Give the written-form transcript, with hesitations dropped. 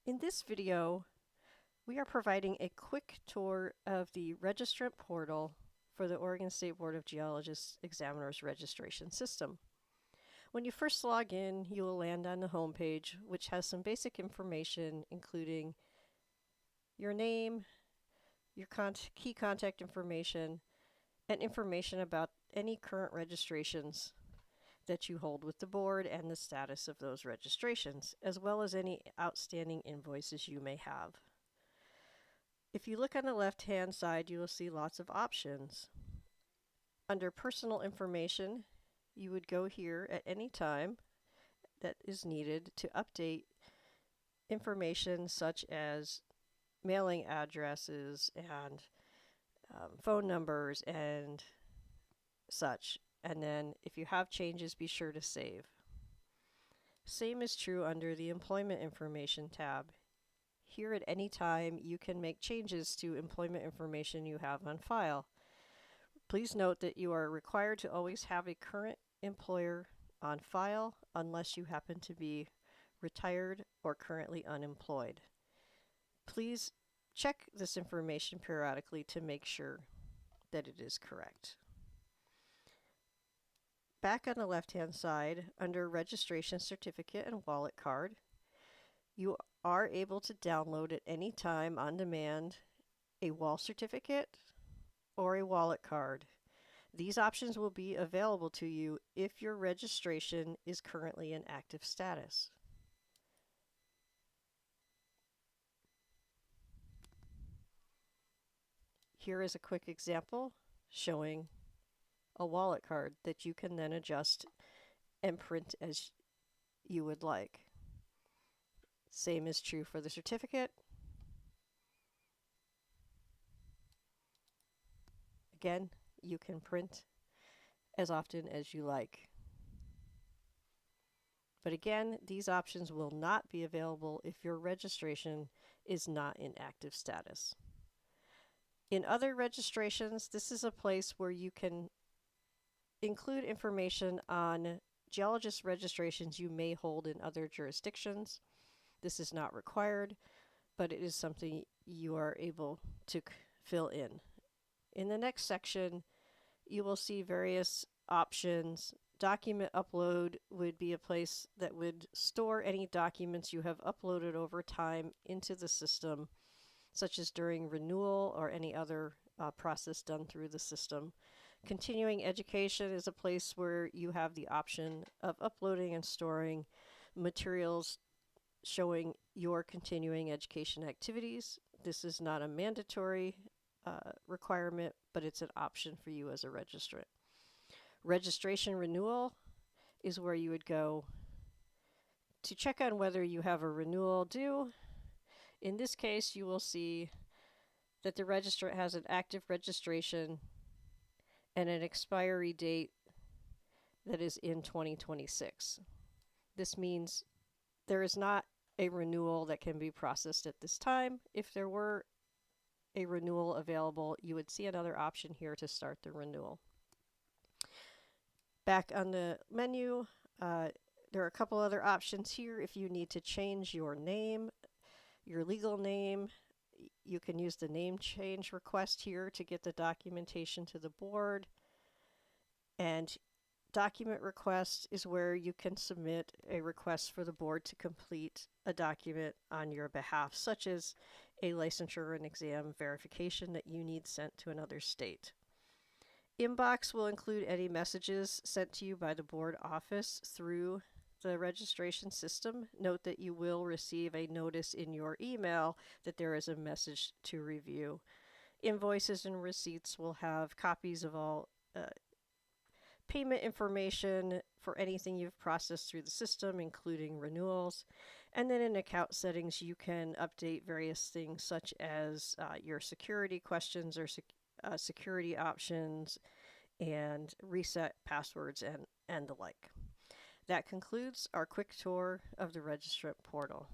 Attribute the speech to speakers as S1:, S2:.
S1: In this video, we are providing a quick tour of the Registrant portal for the Oregon State Board of Geologists Examiners Registration System. When you first log in, you will land on the home page, which has some basic information including your name, your key contact information, and information about any current registrations that you hold with the board and the status of those registrations, as well as any outstanding invoices you may have. If you look on the left-hand side, you will see lots of options. Under personal information, you would go here at any time that is needed to update information such as mailing addresses and phone numbers and such. And then if you have changes, be sure to save. Same is true under the Employment Information tab. Here at any time, you can make changes to employment information you have on file. Please note that you are required to always have a current employer on file unless you happen to be retired or currently unemployed. Please check this information periodically to make sure that it is correct. Back on the left-hand side, under Registration Certificate and Wallet Card, you are able to download at any time on demand a wall certificate or a wallet card. These options will be available to you if your registration is currently in active status. Here is a quick example showing a wallet card that you can then adjust and print as you would like. Same is true for the certificate. Again, you can print as often as you like. But again, these options will not be available if your registration is not in active status. In other registrations, this is a place where you can include information on geologist registrations you may hold in other jurisdictions. This is not required, but it is something you are able to fill in. In the next section, you will see various options. Document upload would be a place that would store any documents you have uploaded over time into the system, such as during renewal or any other process done through the system. Continuing education is a place where you have the option of uploading and storing materials showing your continuing education activities. This is not a mandatory requirement, but it's an option for you as a registrant. Registration renewal is where you would go to check on whether you have a renewal due. In this case, you will see that the registrant has an active registration and an expiry date that is in 2026. This means there is not a renewal that can be processed at this time. If there were a renewal available, you would see another option here to start the renewal. Back on the menu, there are a couple other options here. If you need to change your name, your legal name, you can use the name change request here to get the documentation to the board. And document request is where you can submit a request for the board to complete a document on your behalf, such as a licensure and exam verification that you need sent to another state. Inbox will include any messages sent to you by the board office through the registration system. Note that you will receive a notice in your email that there is a message to review. Invoices and receipts will have copies of all payment information for anything you've processed through the system, including renewals. And then in account settings, you can update various things such as your security questions or security options and reset passwords and the like. That concludes our quick tour of the Registrant portal.